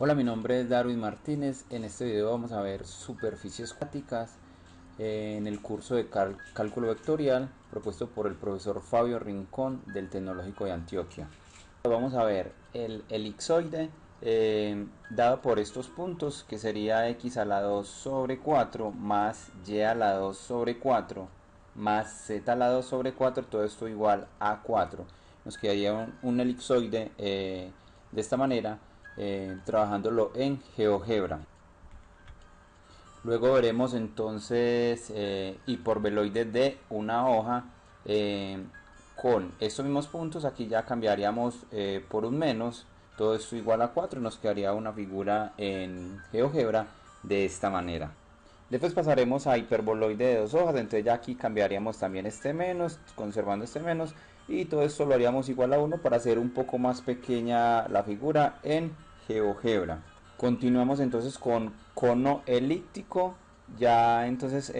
Hola, mi nombre es Darwin Martínez. En este video vamos a ver superficies cuánticas en el curso de cálculo vectorial propuesto por el profesor Fabio Rincón del Tecnológico de Antioquia. Vamos a ver el elipsoide dado por estos puntos, que sería x a la 2 sobre 4 más y a la 2 sobre 4 más z a la 2 sobre 4, todo esto igual a 4. Nos quedaría un elipsoide de esta manera, trabajándolo en GeoGebra. Luego veremos entonces hiperveloides de una hoja con estos mismos puntos. Aquí ya cambiaríamos por un menos, todo esto igual a 4, nos quedaría una figura en GeoGebra de esta manera. Después pasaremos a hiperboloide de dos hojas, entonces ya aquí cambiaríamos también este menos, conservando este menos, y todo esto lo haríamos igual a 1 para hacer un poco más pequeña la figura en GeoGebra. Continuamos entonces con cono elíptico. Ya entonces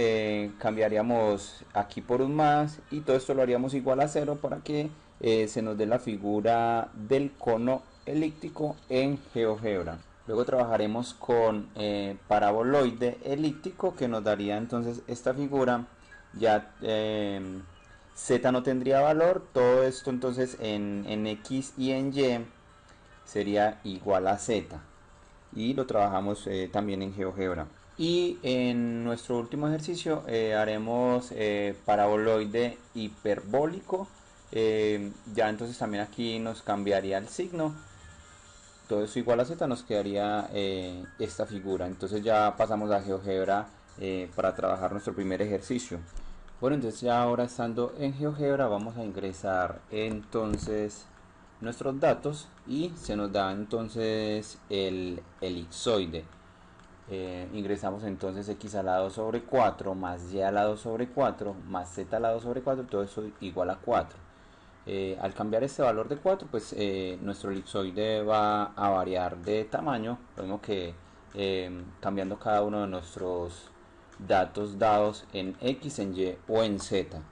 cambiaríamos aquí por un más y todo esto lo haríamos igual a 0 para que se nos dé la figura del cono elíptico en GeoGebra. Luego trabajaremos con paraboloide elíptico, que nos daría entonces esta figura. Ya z no tendría valor, todo esto entonces en x y en y sería igual a z, y lo trabajamos también en GeoGebra. Y en nuestro último ejercicio haremos paraboloide hiperbólico. Ya entonces también aquí nos cambiaría el signo, todo eso igual a z, nos quedaría esta figura. Entonces ya pasamos a GeoGebra para trabajar nuestro primer ejercicio. Bueno, entonces ya ahora estando en GeoGebra vamos a ingresar entonces nuestros datos y se nos da entonces el elipsoide. Ingresamos entonces x a la 2 sobre 4 más y a la 2 sobre 4 más z a la 2 sobre 4, todo eso igual a 4. Al cambiar este valor de 4, pues nuestro elipsoide va a variar de tamaño, lo mismo que cambiando cada uno de nuestros datos dados en x, en y o en z.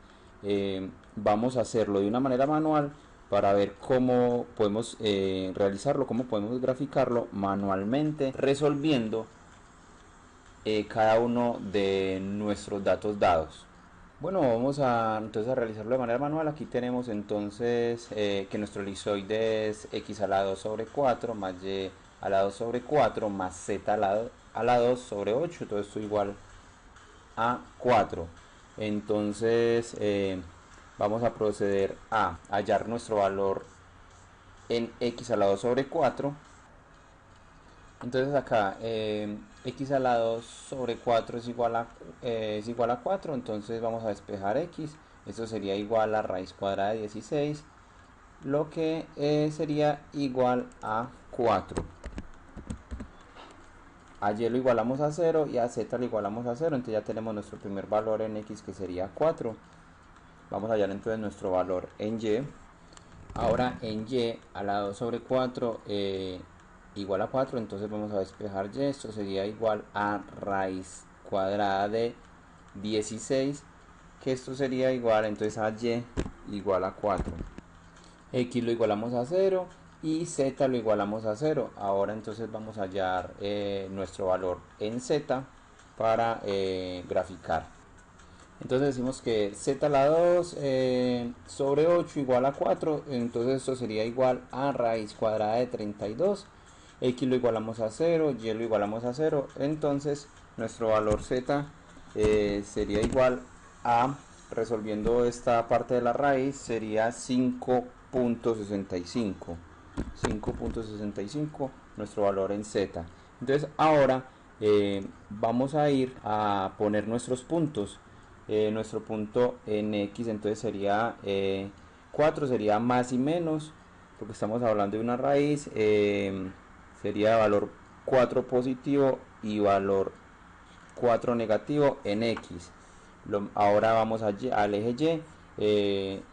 Vamos a hacerlo de una manera manual para ver cómo podemos realizarlo, cómo podemos graficarlo manualmente, resolviendo cada uno de nuestros datos dados. Bueno, vamos a entonces a realizarlo de manera manual. Aquí tenemos entonces que nuestro elipsoide es x a la 2 sobre 4 más y a la 2 sobre 4 más z a la 2 sobre 8, todo esto igual a 4. Entonces vamos a proceder a hallar nuestro valor en x a la 2 sobre 4. Entonces acá x a la 2 sobre 4 es igual a 4, entonces vamos a despejar x. Esto sería igual a raíz cuadrada de 16, lo que sería igual a 4. A y lo igualamos a 0 y a z lo igualamos a 0, entonces ya tenemos nuestro primer valor en x, que sería 4. Vamos a hallar entonces nuestro valor en y. Ahora en y a la 2 sobre 4 igual a 4, entonces vamos a despejar y. Esto sería igual a raíz cuadrada de 16, que esto sería igual entonces a y igual a 4. X lo igualamos a 0 y z lo igualamos a 0. Ahora entonces vamos a hallar nuestro valor en z para graficar. Entonces decimos que z a la 2 sobre 8 igual a 4, entonces esto sería igual a raíz cuadrada de 32. X lo igualamos a 0, y lo igualamos a 0, entonces nuestro valor z sería igual a, resolviendo esta parte de la raíz, sería 5.65. 5.65 nuestro valor en z. Entonces ahora vamos a ir a poner nuestros puntos. Nuestro punto en x entonces sería 4, sería más y menos, porque estamos hablando de una raíz. Sería valor 4 positivo y valor 4 negativo en x. Ahora vamos al eje y.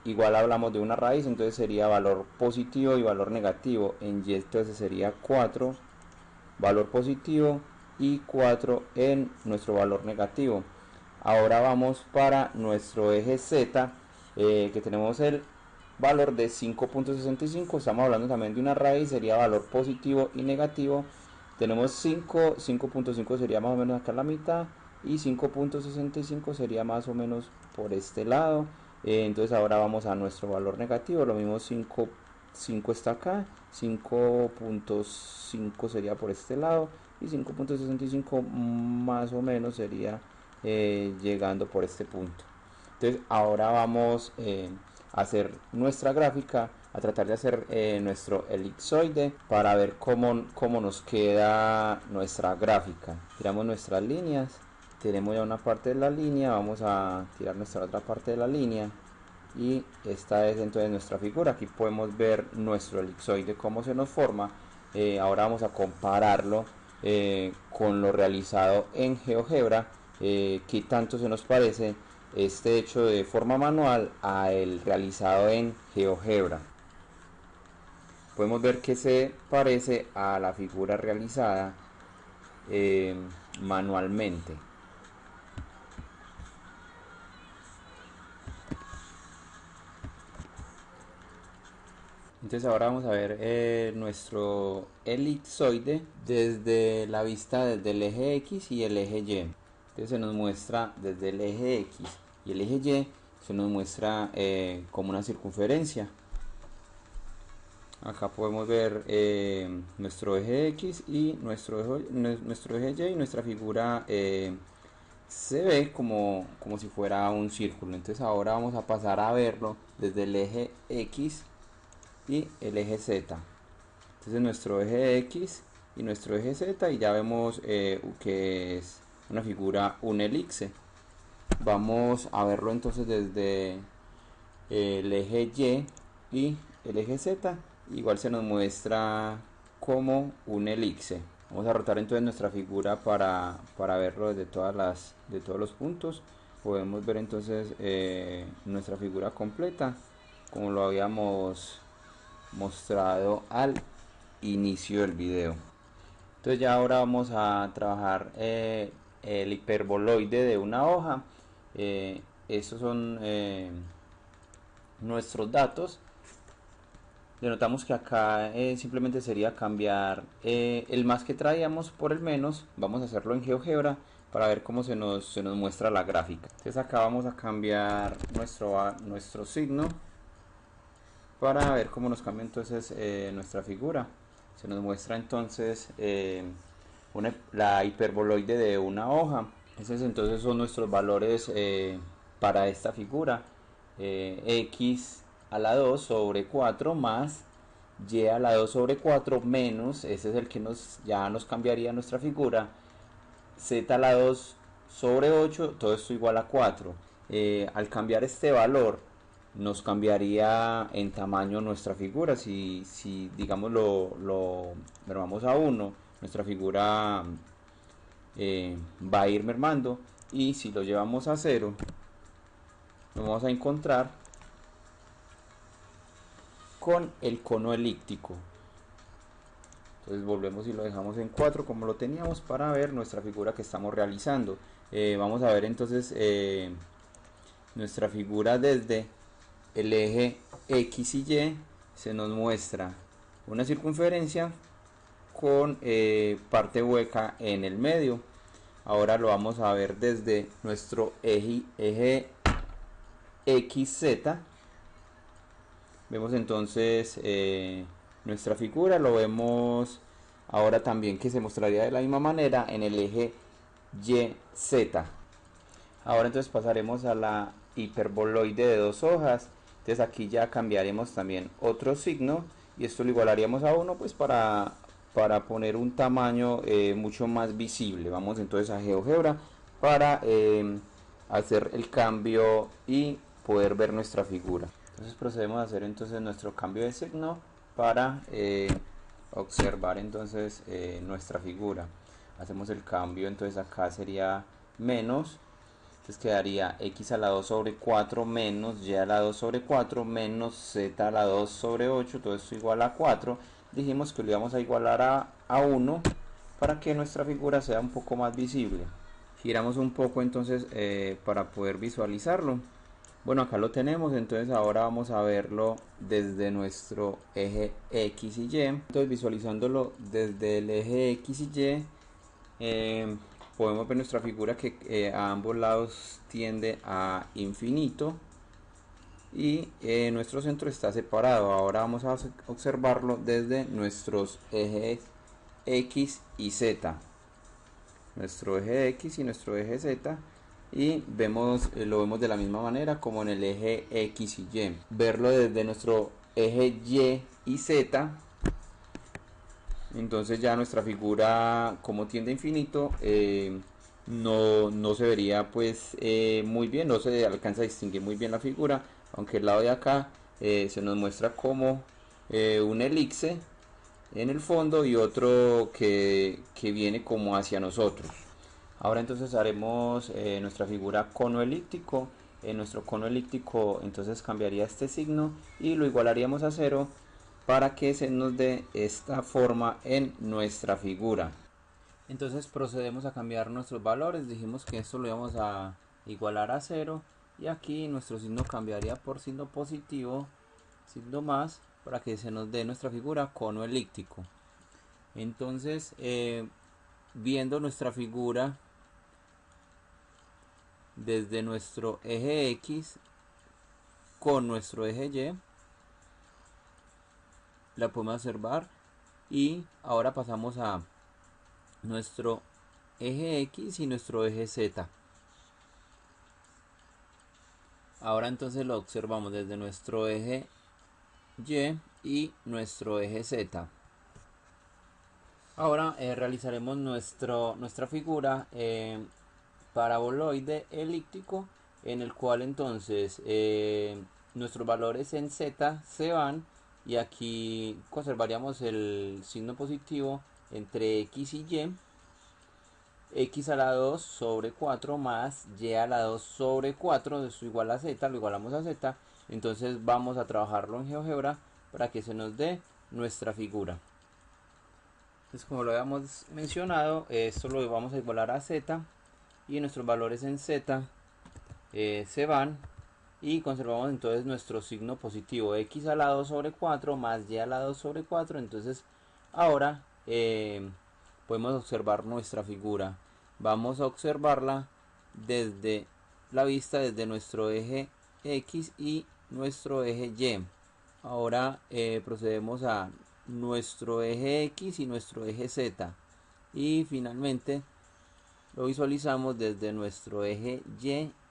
Igual hablamos de una raíz, entonces sería valor positivo y valor negativo en y, entonces sería 4 valor positivo y 4 en nuestro valor negativo. Ahora vamos para nuestro eje z, que tenemos el valor de 5.65. Estamos hablando también de una raíz, sería valor positivo y negativo tenemos 5.5 sería más o menos acá a la mitad, y 5.65 sería más o menos por este lado. Entonces ahora vamos a nuestro valor negativo, lo mismo 5 está acá, 5.5 sería por este lado, y 5.65 más o menos sería llegando por este punto. Entonces ahora vamos a hacer nuestra gráfica, a tratar de hacer nuestro elipsoide para ver cómo nos queda nuestra gráfica. Tiramos nuestras líneas, tenemos ya una parte de la línea, vamos a tirar nuestra otra parte de la línea, y esta es entonces nuestra figura. Aquí podemos ver nuestro elipsoide, cómo se nos forma. Ahora vamos a compararlo con lo realizado en GeoGebra, qué tanto se nos parece este hecho de forma manual a el realizado en GeoGebra. Podemos ver que se parece a la figura realizada manualmente. Entonces ahora vamos a ver nuestro elipsoide desde la vista desde el eje X y el eje Y. Entonces se nos muestra desde el eje X y el eje Y, se nos muestra como una circunferencia. Acá podemos ver nuestro eje X y nuestro eje Y, y nuestra figura se ve como si fuera un círculo. Entonces ahora vamos a pasar a verlo desde el eje X y el eje Z. Entonces nuestro eje X y nuestro eje Z, y ya vemos que es una figura, un elipse. Vamos a verlo entonces desde el eje Y el eje Z, igual se nos muestra como un elipse. Vamos a rotar entonces nuestra figura para verlo desde todos los puntos. Podemos ver entonces nuestra figura completa, como lo habíamos mostrado al inicio del video. Entonces ya ahora vamos a trabajar el hiperboloide de una hoja. Estos son nuestros datos. Denotamos que acá simplemente sería cambiar el más que traíamos por el menos. Vamos a hacerlo en GeoGebra para ver cómo se nos muestra la gráfica. Entonces acá vamos a cambiar nuestro signo para ver cómo nos cambia entonces nuestra figura. Se nos muestra entonces la hiperboloide de una hoja. Esos entonces son nuestros valores para esta figura. X a la 2 sobre 4 más y a la 2 sobre 4 menos, ese es el que ya nos cambiaría nuestra figura, z a la 2 sobre 8, todo esto igual a 4. Al cambiar este valor nos cambiaría en tamaño nuestra figura. Si digamos lo mermamos a 1, nuestra figura va a ir mermando, y si lo llevamos a 0 nos vamos a encontrar con el cono elíptico. Entonces volvemos y lo dejamos en 4 como lo teníamos para ver nuestra figura que estamos realizando. Vamos a ver entonces nuestra figura desde el eje X y Y. Se nos muestra una circunferencia con parte hueca en el medio. Ahora lo vamos a ver desde nuestro eje XZ. Vemos entonces nuestra figura, lo vemos ahora también que se mostraría de la misma manera en el eje YZ. Ahora entonces pasaremos a la hiperboloide de dos hojas. Entonces aquí ya cambiaremos también otro signo, y esto lo igualaríamos a 1 pues para poner un tamaño mucho más visible. Vamos entonces a GeoGebra para hacer el cambio y poder ver nuestra figura. Entonces procedemos a hacer entonces nuestro cambio de signo para observar entonces nuestra figura. Hacemos el cambio, entonces acá sería menos, entonces quedaría x a la 2 sobre 4 menos y a la 2 sobre 4 menos z a la 2 sobre 8, todo esto igual a 4. Dijimos que lo íbamos a igualar a 1 para que nuestra figura sea un poco más visible. Giramos un poco entonces para poder visualizarlo. Bueno, acá lo tenemos, entonces ahora vamos a verlo desde nuestro eje X y Y. Entonces visualizándolo desde el eje X y Y, podemos ver nuestra figura que a ambos lados tiende a infinito y nuestro centro está separado. Ahora vamos a observarlo desde nuestros ejes X y Z, nuestro eje X y nuestro eje Z, y vemos, lo vemos de la misma manera como en el eje X y Y. Verlo desde nuestro eje Y Z, entonces ya nuestra figura, como tiende a infinito, no se vería pues muy bien, no se alcanza a distinguir muy bien la figura, aunque el lado de acá se nos muestra como un elipse en el fondo y otro que viene como hacia nosotros. Ahora entonces haremos nuestra figura cono elíptico. En nuestro cono elíptico entonces cambiaría este signo y lo igualaríamos a 0 para que se nos dé esta forma en nuestra figura. Entonces procedemos a cambiar nuestros valores. Dijimos que esto lo íbamos a igualar a 0 y aquí nuestro signo cambiaría por signo positivo, signo más, para que se nos dé nuestra figura cono elíptico. Entonces viendo nuestra figura desde nuestro eje X con nuestro eje Y, la podemos observar, y ahora pasamos a nuestro eje X y nuestro eje Z. Ahora entonces lo observamos desde nuestro eje Y nuestro eje Z. Ahora realizaremos nuestra figura paraboloide elíptico, en el cual entonces nuestros valores en Z se van y aquí conservaríamos el signo positivo entre X y Y. X a la 2 sobre 4 más Y a la 2 sobre 4, eso igual a Z, lo igualamos a Z. Entonces vamos a trabajarlo en GeoGebra para que se nos dé nuestra figura. Entonces, como lo habíamos mencionado, esto lo vamos a igualar a Z y nuestros valores en Z se van y conservamos entonces nuestro signo positivo X a la 2 sobre 4 más Y a la 2 sobre 4. Entonces ahora podemos observar nuestra figura. Vamos a observarla desde la vista desde nuestro eje X y nuestro eje Y. Ahora procedemos a nuestro eje X y nuestro eje Z, y finalmente lo visualizamos desde nuestro eje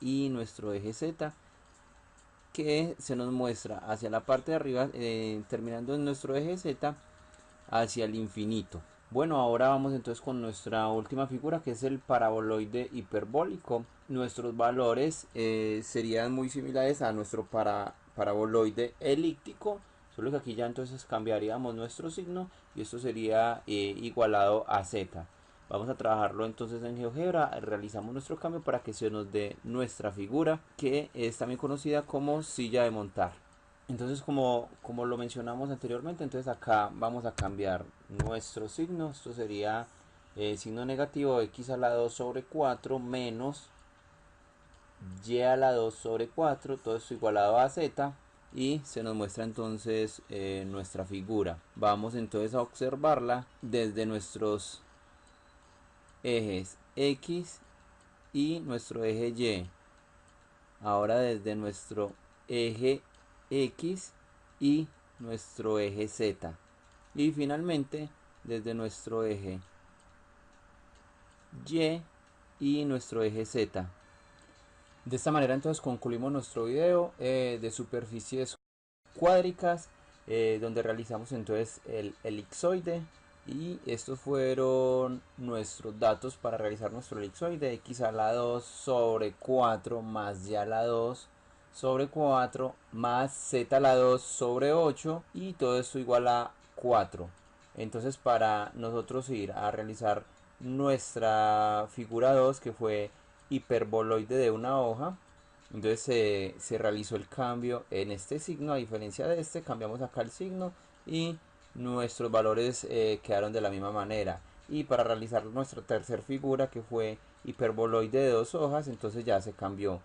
Y nuestro eje Z, que se nos muestra hacia la parte de arriba, terminando en nuestro eje Z, hacia el infinito. Bueno, ahora vamos entonces con nuestra última figura, que es el paraboloide hiperbólico. Nuestros valores serían muy similares a nuestro paraboloide elíptico, solo que aquí ya entonces cambiaríamos nuestro signo y esto sería igualado a Z. Vamos a trabajarlo entonces en GeoGebra, realizamos nuestro cambio para que se nos dé nuestra figura, que es también conocida como silla de montar. Entonces, como lo mencionamos anteriormente, entonces acá vamos a cambiar nuestro signo. Esto sería signo negativo, X a la 2 sobre 4 menos Y a la 2 sobre 4, todo esto igualado a Z, y se nos muestra entonces nuestra figura. Vamos entonces a observarla desde nuestros ejes X y nuestro eje Y. Ahora desde nuestro eje X y nuestro eje Z, y finalmente desde nuestro eje Y nuestro eje Z. De esta manera entonces concluimos nuestro video de superficies cuádricas, donde realizamos entonces el elipsoide, y estos fueron nuestros datos para realizar nuestro elipsoide: X a la 2 sobre 4 más Y a la 2 sobre 4 más Z a la 2 sobre 8, y todo esto igual a 4. Entonces, para nosotros ir a realizar nuestra figura 2, que fue hiperboloide de una hoja, entonces se realizó el cambio en este signo. A diferencia de este, cambiamos acá el signo y nuestros valores quedaron de la misma manera. Y para realizar nuestra tercera figura, que fue hiperboloide de dos hojas, entonces ya se cambió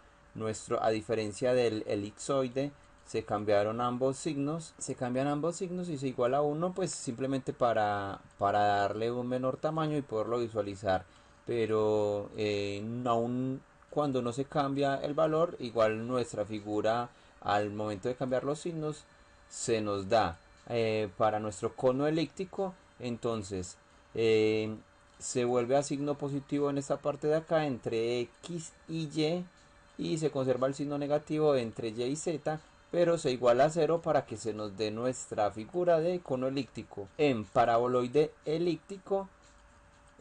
a diferencia del elipsoide, se cambian ambos signos y se iguala a 1, pues simplemente para darle un menor tamaño y poderlo visualizar. Pero aún cuando no se cambia el valor, igual nuestra figura al momento de cambiar los signos se nos da. Para nuestro cono elíptico, entonces se vuelve a signo positivo en esta parte de acá entre X y se conserva el signo negativo entre Y y Z, pero se iguala a 0 para que se nos dé nuestra figura de cono elíptico. En paraboloide elíptico,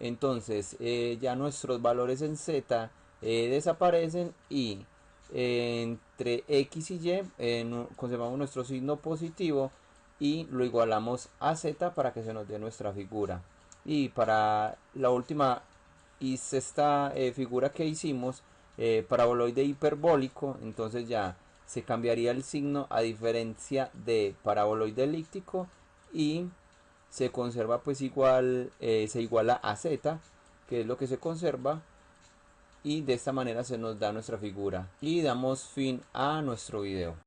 entonces ya nuestros valores en Z desaparecen y entre X y Y conservamos nuestro signo positivo y lo igualamos a Z para que se nos dé nuestra figura. Y para la última y sexta figura que hicimos, paraboloide hiperbólico, entonces ya se cambiaría el signo a diferencia de paraboloide elíptico y se conserva pues igual, se iguala a Z, que es lo que se conserva, y de esta manera se nos da nuestra figura y damos fin a nuestro video.